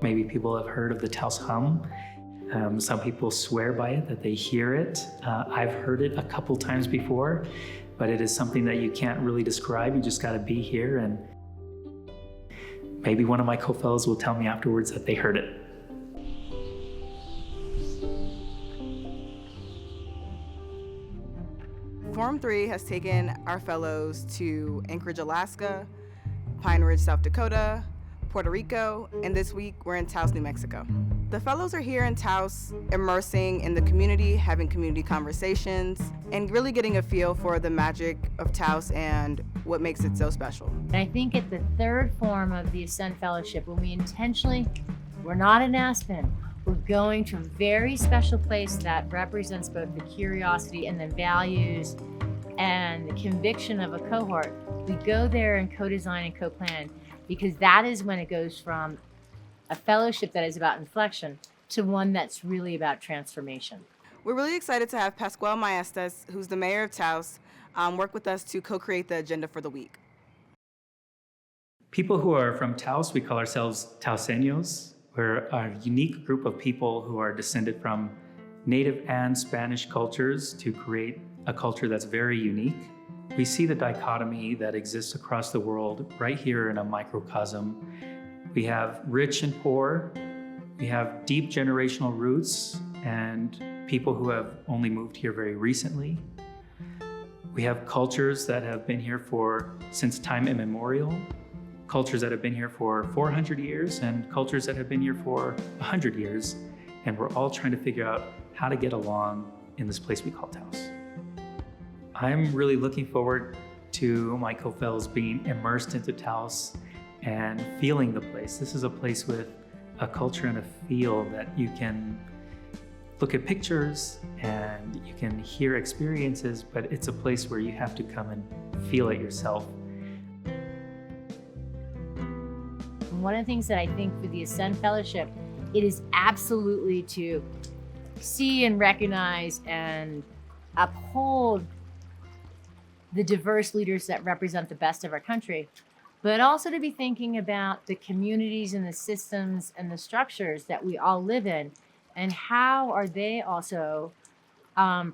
Maybe people have heard of the Taos hum. Some people swear by it, that they hear it. I've heard it a couple times before, but it is something that you can't really describe. You just gotta be here, and maybe one of my co-fellows will tell me afterwards that they heard it. Forum 3 has taken our fellows to Anchorage, Alaska, Pine Ridge, South Dakota, Puerto Rico, and this week we're in Taos, New Mexico. The fellows are here in Taos, immersing in the community, having community conversations, and really getting a feel for the magic of Taos and what makes it so special. And I think at the third form of the Ascend Fellowship, when we're not in Aspen, we're going to a very special place that represents both the curiosity and the values and the conviction of a cohort. We go there and co-design and co-plan, because that is when it goes from a fellowship that is about inflection to one that's really about transformation. We're really excited to have Pascual Maestas, who's the mayor of Taos, work with us to co-create the agenda for the week. People who are from Taos, we call ourselves Taoseños. We're a unique group of people who are descended from Native and Spanish cultures to create a culture that's very unique. We see the dichotomy that exists across the world right here in a microcosm. We have rich and poor. We have deep generational roots and people who have only moved here very recently. We have cultures that have been here since time immemorial, cultures that have been here for 400 years and cultures that have been here for 100 years. And we're all trying to figure out how to get along in this place we call Taos. I'm really looking forward to my co-fellows being immersed into Taos and feeling the place. This is a place with a culture and a feel that you can look at pictures and you can hear experiences, but it's a place where you have to come and feel it yourself. One of the things that I think for the Ascend Fellowship, it is absolutely to see and recognize and uphold the diverse leaders that represent the best of our country, but also to be thinking about the communities and the systems and the structures that we all live in, and how are they also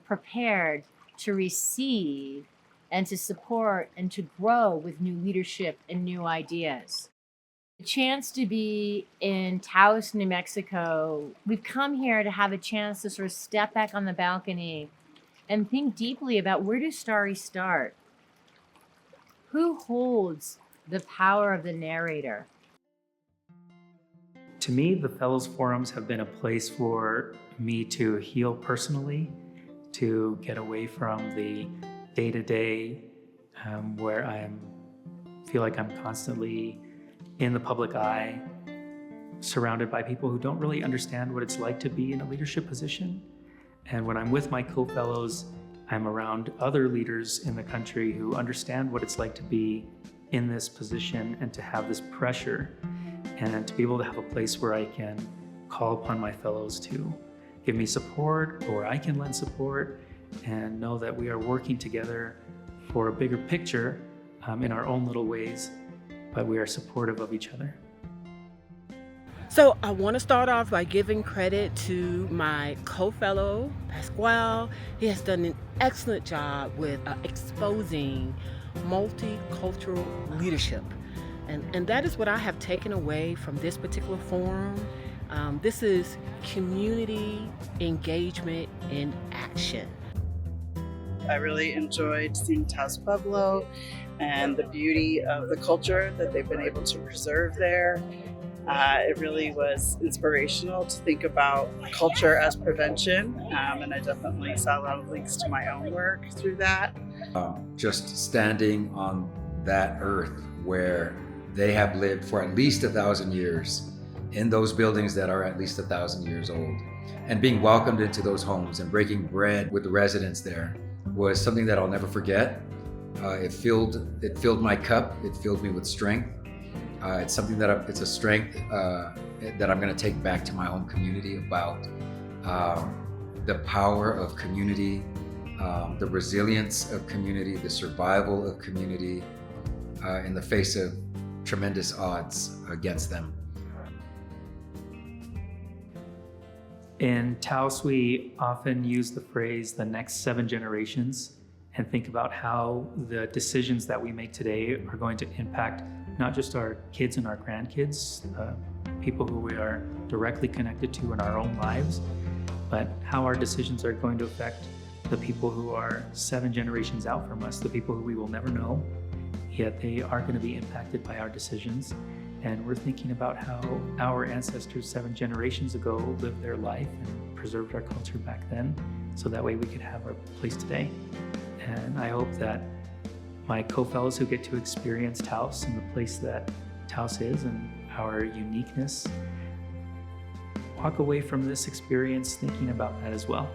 prepared to receive and to support and to grow with new leadership and new ideas. The chance to be in Taos, New Mexico, we've come here to have a chance to sort of step back on the balcony and think deeply about, where do stories start? Who holds the power of the narrator? To me, the Fellows Forums have been a place for me to heal personally, to get away from the day-to-day where I feel like I'm constantly in the public eye, surrounded by people who don't really understand what it's like to be in a leadership position. And when I'm with my co-fellows, I'm around other leaders in the country who understand what it's like to be in this position and to have this pressure, and to be able to have a place where I can call upon my fellows to give me support, or I can lend support, and know that we are working together for a bigger picture in our own little ways, but we are supportive of each other. So I want to start off by giving credit to my co-fellow, Pascual. He has done an excellent job with exposing multicultural leadership. And that is what I have taken away from this particular forum. This is community engagement in action. I really enjoyed seeing Taos Pueblo and the beauty of the culture that they've been able to preserve there. It really was inspirational to think about culture as prevention, and I definitely saw a lot of links to my own work through that. Just standing on that earth where they have lived for at least 1,000 years, in those buildings that are at least 1,000 years old, and being welcomed into those homes and breaking bread with the residents there was something that I'll never forget. It filled my cup. It filled me with strength. It's something it's a strength that I'm going to take back to my own community about the power of community, the resilience of community, the survival of community in the face of tremendous odds against them. In Taos, we often use the phrase the next 7 generations and think about how the decisions that we make today are going to impact not just our kids and our grandkids, people who we are directly connected to in our own lives, but how our decisions are going to affect the people who are 7 generations out from us, the people who we will never know, yet they are going to be impacted by our decisions. And we're thinking about how our ancestors 7 generations ago lived their life and preserved our culture back then, so that way we could have our place today. And I hope that my co-fellows who get to experience Taos and the place that Taos is and our uniqueness walk away from this experience thinking about that as well.